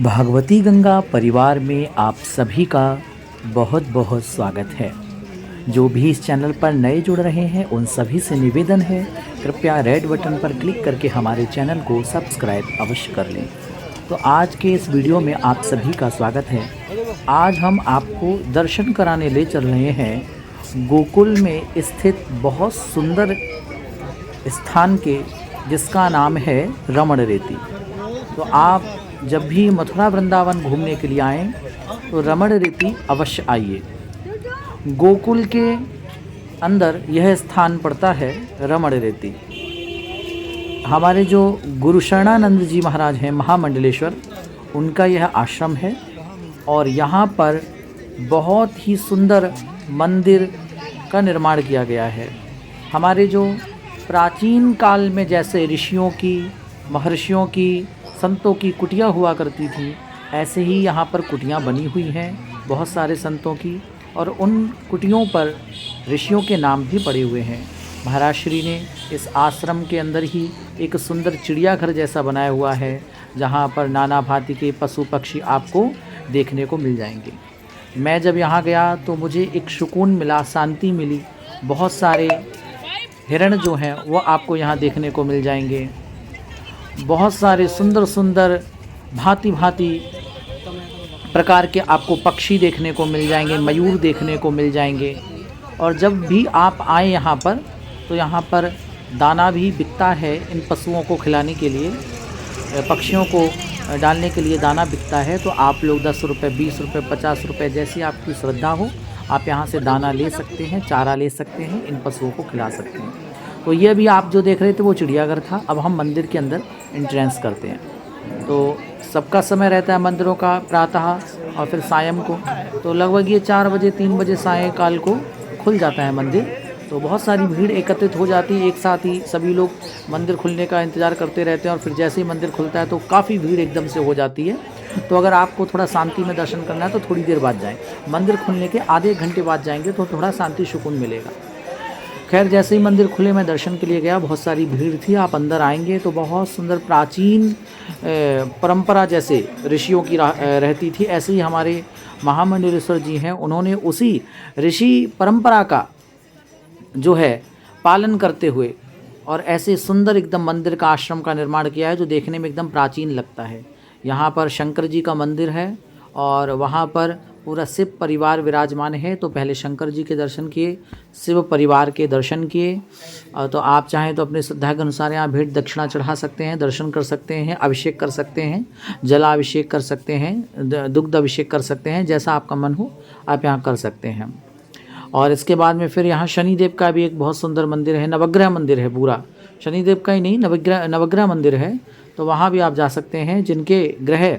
भागवती गंगा परिवार में आप सभी का बहुत बहुत स्वागत है। जो भी इस चैनल पर नए जुड़ रहे हैं उन सभी से निवेदन है, कृपया रेड बटन पर क्लिक करके हमारे चैनल को सब्सक्राइब अवश्य कर लें। तो आज के इस वीडियो में आप सभी का स्वागत है। आज हम आपको दर्शन कराने ले चल रहे हैं गोकुल में स्थित बहुत सुंदर स्थान के, जिसका नाम है रमण रेती। तो आप जब भी मथुरा वृंदावन घूमने के लिए आएँ तो रमण रेती अवश्य आइए। गोकुल के अंदर यह स्थान पड़ता है रमण रेती। हमारे जो गुरु शरणानंद जी महाराज हैं महामंडलेश्वर, उनका यह आश्रम है और यहाँ पर बहुत ही सुंदर मंदिर का निर्माण किया गया है। हमारे जो प्राचीन काल में जैसे ऋषियों की, महर्षियों की, संतों की कुटिया हुआ करती थी, ऐसे ही यहाँ पर कुटियाँ बनी हुई हैं बहुत सारे संतों की, और उन कुटियों पर ऋषियों के नाम भी पड़े हुए हैं। महाराज श्री ने इस आश्रम के अंदर ही एक सुंदर चिड़ियाघर जैसा बनाया हुआ है, जहाँ पर नाना भांति के पशु पक्षी आपको देखने को मिल जाएंगे। मैं जब यहाँ गया तो मुझे एक सुकून मिला, शांति मिली। बहुत सारे हिरण जो हैं वो आपको यहाँ देखने को मिल जाएंगे। बहुत सारे सुंदर सुंदर भांति भांति प्रकार के आपको पक्षी देखने को मिल जाएंगे, मयूर देखने को मिल जाएंगे। और जब भी आप आए यहाँ पर तो यहाँ पर दाना भी बिकता है इन पशुओं को खिलाने के लिए, पक्षियों को डालने के लिए दाना बिकता है। तो आप लोग 10 रुपये, 20 रुपये, 50 रुपये, जैसी आपकी श्रद्धा हो आप यहाँ से दाना ले सकते हैं, चारा ले सकते हैं, इन पशुओं को खिला सकते हैं। तो ये भी आप जो देख रहे थे वो चिड़ियाघर था। अब हम मंदिर के अंदर एंट्रेंस करते हैं। तो सबका समय रहता है मंदिरों का प्रातः और फिर सायं को, तो लगभग ये 4 बजे 3 बजे सायंकाल को खुल जाता है मंदिर। तो बहुत सारी भीड़ एकत्रित हो जाती है, एक साथ ही सभी लोग मंदिर खुलने का इंतज़ार करते रहते हैं। और फिर जैसे ही मंदिर खुलता है तो काफ़ी भीड़ एकदम से हो जाती है। तो अगर आपको थोड़ा शांति में दर्शन करना है तो थोड़ी देर बाद जाएं, मंदिर खुलने के आधे घंटे बाद जाएंगे तो थोड़ा शांति सुकून मिलेगा। खैर, जैसे ही मंदिर खुले मैं दर्शन के लिए गया, बहुत सारी भीड़ थी। आप अंदर आएंगे तो बहुत सुंदर प्राचीन परंपरा जैसे ऋषियों की रहती थी, ऐसे ही हमारे महामंडलेश्वर जी हैं, उन्होंने उसी ऋषि परंपरा का जो है पालन करते हुए और ऐसे सुंदर एकदम मंदिर का, आश्रम का निर्माण किया है जो देखने में एकदम प्राचीन लगता है। यहाँ पर शंकर जी का मंदिर है और वहाँ पर पूरा शिव परिवार विराजमान है। तो पहले शंकर जी के दर्शन किए, शिव परिवार के दर्शन किए। तो आप चाहें तो अपने श्रद्धा के अनुसार यहाँ भेंट दक्षिणा चढ़ा सकते हैं, दर्शन कर सकते हैं, अभिषेक कर सकते हैं, जलाभिषेक कर सकते हैं, दुग्ध अभिषेक कर सकते हैं, जैसा आपका मन हो आप यहाँ कर सकते हैं। और इसके बाद में फिर यहाँ शनिदेव का भी एक बहुत सुंदर मंदिर है, नवग्रह मंदिर है पूरा, शनिदेव का ही नहीं नवग्रह मंदिर है। तो वहाँ भी आप जा सकते हैं। जिनके ग्रह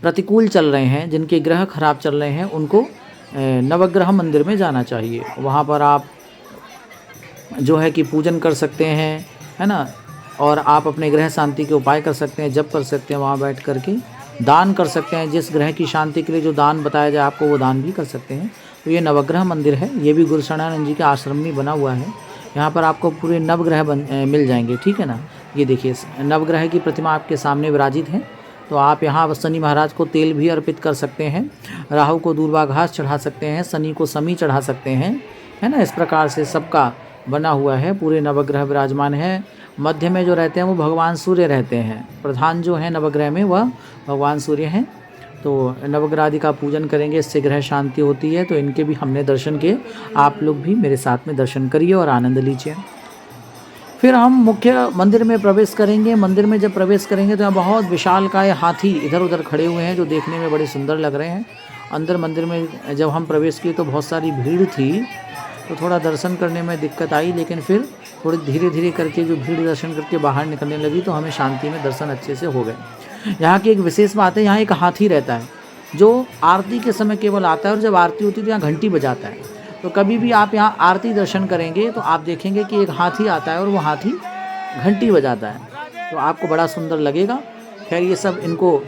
प्रतिकूल चल रहे हैं, जिनके ग्रह खराब चल रहे हैं, उनको नवग्रह मंदिर में जाना चाहिए। वहाँ पर आप जो है कि पूजन कर सकते हैं, है ना, और आप अपने ग्रह शांति के उपाय कर सकते हैं, जप कर सकते हैं, वहाँ बैठ कर के दान कर सकते हैं। जिस ग्रह की शांति के लिए जो दान बताया जाए आपको, वो दान भी कर सकते हैं। तो ये नवग्रह मंदिर है, ये भी गुरु शरणानंद जी के आश्रम में बना हुआ है। यहाँ पर आपको पूरे नवग्रह मिल जाएंगे, ठीक है ना। ये देखिए नवग्रह की प्रतिमा आपके सामने विराजित है। तो आप यहाँ शनि महाराज को तेल भी अर्पित कर सकते हैं, राहु को दूर्वा घास चढ़ा सकते हैं, शनि को समी चढ़ा सकते हैं, है ना। इस प्रकार से सबका बना हुआ है, पूरे नवग्रह विराजमान है। मध्य में जो रहते हैं वो भगवान सूर्य रहते हैं, प्रधान जो है नवग्रह में वह भगवान सूर्य हैं। तो नवग्रह आदि का पूजन करेंगे, इससे ग्रह शांति होती है। तो इनके भी हमने दर्शन किए, आप लोग भी मेरे साथ में दर्शन करिए और आनंद लीजिए। फिर हम मुख्य मंदिर में प्रवेश करेंगे। मंदिर में जब प्रवेश करेंगे तो यहाँ बहुत विशालकाय हाथी इधर उधर खड़े हुए हैं, जो देखने में बड़े सुंदर लग रहे हैं। अंदर मंदिर में जब हम प्रवेश किए तो बहुत सारी भीड़ थी, तो थोड़ा दर्शन करने में दिक्कत आई, लेकिन फिर थोड़ी धीरे धीरे करके जो भीड़ दर्शन करके बाहर निकलने लगी तो हमें शांति में दर्शन अच्छे से हो गए। यहाँ की एक विशेष बात है, यहाँ एक हाथी रहता है जो आरती के समय केवल आता है, और जब आरती होती है तो यहाँ घंटी बजाता है। तो कभी भी आप यहाँ आरती दर्शन करेंगे तो आप देखेंगे कि एक हाथी आता है और वो हाथी घंटी बजाता है, तो आपको बड़ा सुंदर लगेगा। खैर, ये सब इनको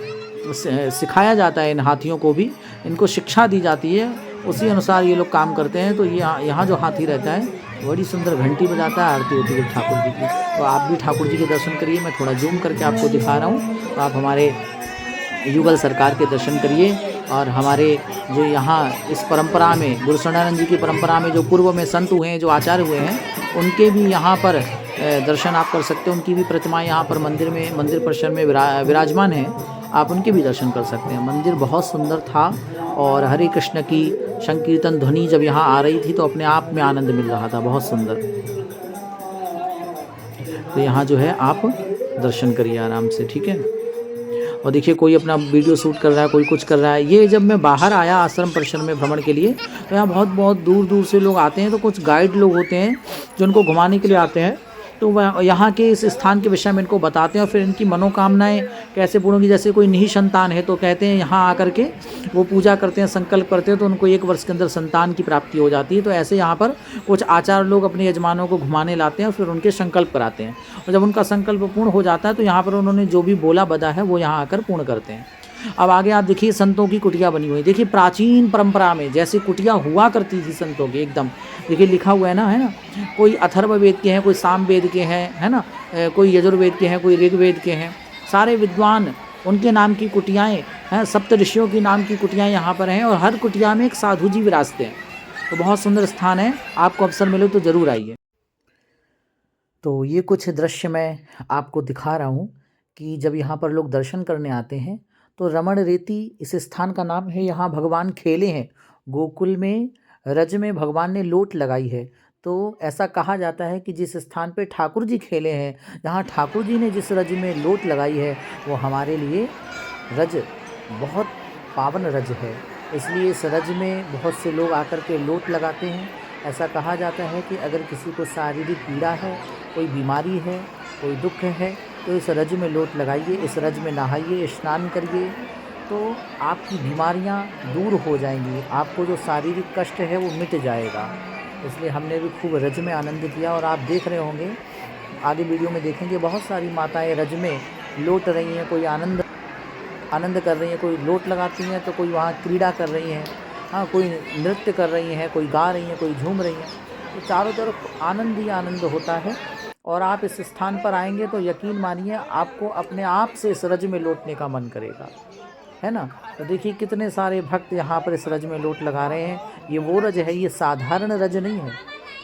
सिखाया जाता है, इन हाथियों को भी इनको शिक्षा दी जाती है, उसी अनुसार ये लोग काम करते हैं। तो ये यहाँ जो हाथी रहता है बड़ी सुंदर घंटी बजाता है, आरती होती है ठाकुर जी की। तो आप भी ठाकुर जी के दर्शन करिए। मैं थोड़ा जूम करके आपको दिखा रहा हूँ, तो आप हमारे युगल सरकार के दर्शन करिए। और हमारे जो यहाँ इस परंपरा में गुरु शरणानंद जी की परंपरा में जो पूर्व में संत हुए हैं, जो आचार्य हुए हैं, उनके भी यहाँ पर दर्शन आप कर सकते हैं। उनकी भी प्रतिमाएं यहाँ पर मंदिर परिसर में विराजमान है। आप उनके भी दर्शन कर सकते हैं। मंदिर बहुत सुंदर था और हरे कृष्ण की संकीर्तन ध्वनि जब यहाँ आ रही थी तो अपने आप में आनंद मिल रहा था, बहुत सुंदर। तो यहाँ जो है आप दर्शन करिए आराम से, ठीक है। और देखिए कोई अपना वीडियो शूट कर रहा है, कोई कुछ कर रहा है। ये जब मैं बाहर आया आश्रम परिसर में भ्रमण के लिए, तो यहाँ बहुत बहुत दूर दूर से लोग आते हैं। तो कुछ गाइड लोग होते हैं जो उनको घुमाने के लिए आते हैं, तो वह यहाँ के इस स्थान के विषय में इनको बताते हैं और फिर इनकी मनोकामनाएं कैसे पूर्ण होंगी। जैसे कोई निही संतान है तो कहते हैं यहाँ आकर के वो पूजा करते हैं, संकल्प करते हैं, तो उनको 1 वर्ष के अंदर संतान की प्राप्ति हो जाती है। तो ऐसे यहाँ पर कुछ आचार्य लोग अपने यजमानों को घुमाने लाते हैं और फिर उनके संकल्प कराते हैं। और जब उनका संकल्प पूर्ण हो जाता है तो यहाँ पर उन्होंने जो भी बोला बदा है वो यहाँ आकर पूर्ण करते हैं। अब आगे आप देखिए संतों की कुटिया बनी हुई। देखिए प्राचीन परंपरा में जैसे कुटिया हुआ करती थी संतों की, एकदम देखिए लिखा हुआ है ना, कोई अथर्व वेद के हैं, कोई साम वेद के हैं, है ना, कोई यजुर्वेद के हैं, कोई ऋग्वेद के हैं। सारे विद्वान उनके नाम की कुटियाएँ हैं, सप्त ऋषियों की नाम की कुटियाँ यहाँ पर हैं और हर कुटिया में एक साधु जी विराजते हैं। तो बहुत सुंदर स्थान है, आपको अवसर मिले तो ज़रूर आइए। तो ये कुछ दृश्य मैं आपको दिखा रहा हूँ कि जब यहाँ पर लोग दर्शन करने आते हैं तो रमण रेती इस स्थान का नाम है। यहाँ भगवान खेले हैं, गोकुल में रज में भगवान ने लोट लगाई है। तो ऐसा कहा जाता है कि जिस स्थान पे ठाकुर जी खेले हैं, जहाँ ठाकुर जी ने जिस रज में लोट लगाई है, वो हमारे लिए रज बहुत पावन रज है। इसलिए इस रज में बहुत से लोग आकर के लोट लगाते हैं। ऐसा कहा जाता है कि अगर किसी को शारीरिक पीड़ा है, कोई बीमारी है, कोई दुख है, तो इस रज में लोट लगाइए, इस रज में नहाइए, स्नान करिए, तो आपकी बीमारियां दूर हो जाएंगी। आपको जो शारीरिक कष्ट है वो मिट जाएगा। इसलिए हमने भी खूब रज में आनंद किया। और आप देख रहे होंगे, आगे वीडियो में देखेंगे, बहुत सारी माताएं रज में लोट रही हैं। कोई आनंद कर रही हैं, कोई लोट लगाती हैं, तो कोई वहाँ क्रीड़ा कर रही हैं, हाँ, कोई नृत्य कर रही हैं, कोई गा रही हैं, कोई झूम रही हैं। तो चारों तरफ आनंद ही आनंद होता है। और आप इस स्थान पर आएंगे तो यकीन मानिए आपको अपने आप से इस रज में लौटने का मन करेगा, है ना। तो देखिए कितने सारे भक्त यहाँ पर इस रज में लोट लगा रहे हैं। ये वो रज है, ये साधारण रज नहीं है।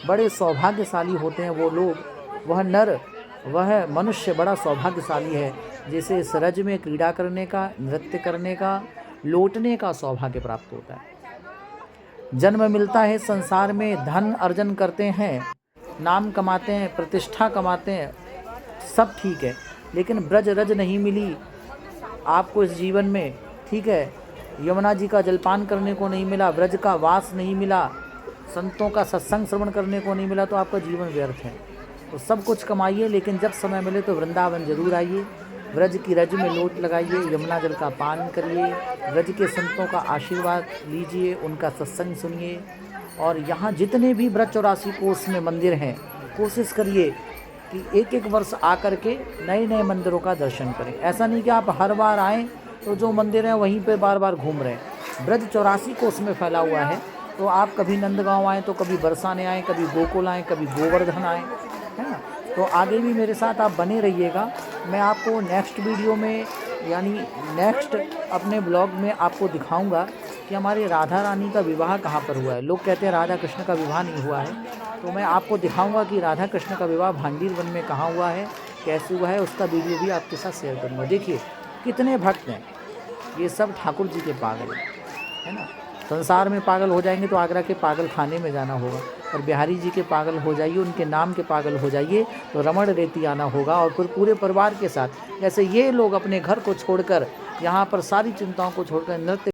बड़े सौभाग्यशाली होते हैं वो लोग, वह नर, वह मनुष्य बड़ा सौभाग्यशाली है जिसे इस रज में क्रीड़ा करने का, नृत्य करने का, लौटने का सौभाग्य प्राप्त होता है। जन्म मिलता है संसार में, धन अर्जन करते हैं, नाम कमाते हैं, प्रतिष्ठा कमाते हैं, सब ठीक है, लेकिन ब्रज रज नहीं मिली आपको इस जीवन में, ठीक है। यमुना जी का जलपान करने को नहीं मिला, ब्रज का वास नहीं मिला, संतों का सत्संग श्रवण करने को नहीं मिला, तो आपका जीवन व्यर्थ है। तो सब कुछ कमाइए, लेकिन जब समय मिले तो वृंदावन जरूर आइए, ब्रज की रज में लोट लगाइए, यमुना जल का पान करिए, ब्रज के संतों का आशीर्वाद लीजिए, उनका सत्संग सुनिए। और यहाँ जितने भी ब्रज 84 कोस में मंदिर हैं, कोशिश करिए कि एक एक वर्ष आकर के नए नए मंदिरों का दर्शन करें। ऐसा नहीं कि आप हर बार आएँ तो जो मंदिर हैं वहीं पे बार बार घूम रहे हैं। ब्रज 84 कोस में फैला हुआ है, तो आप कभी नंदगांव आएँ, तो कभी बरसाने आएँ, कभी गोकुल आएँ, कभी गोवर्धन आएँ, है ना। तो आगे भी मेरे साथ आप बने रहिएगा। मैं आपको नेक्स्ट वीडियो में, यानी नेक्स्ट अपने ब्लॉग में आपको दिखाऊंगा कि हमारे राधा रानी का विवाह कहाँ पर हुआ है। लोग कहते हैं राधा कृष्ण का विवाह नहीं हुआ है, तो मैं आपको दिखाऊंगा कि राधा कृष्ण का विवाह भांडीर वन में कहाँ हुआ है, कैसे हुआ है, उसका वीडियो भी आपके साथ शेयर करूँगा। देखिए कितने भक्त हैं, ये सब ठाकुर जी के पागल है ना। संसार में पागल हो जाएंगे तो आगरा के पागल खाने में जाना होगा, और बिहारी जी के पागल हो जाइए, उनके नाम के पागल हो जाइए, तो रमण रेती आना होगा। और फिर पूरे परिवार के साथ, जैसे ये लोग अपने घर को छोड़कर, यहाँ पर सारी चिंताओं को छोड़कर नृत्य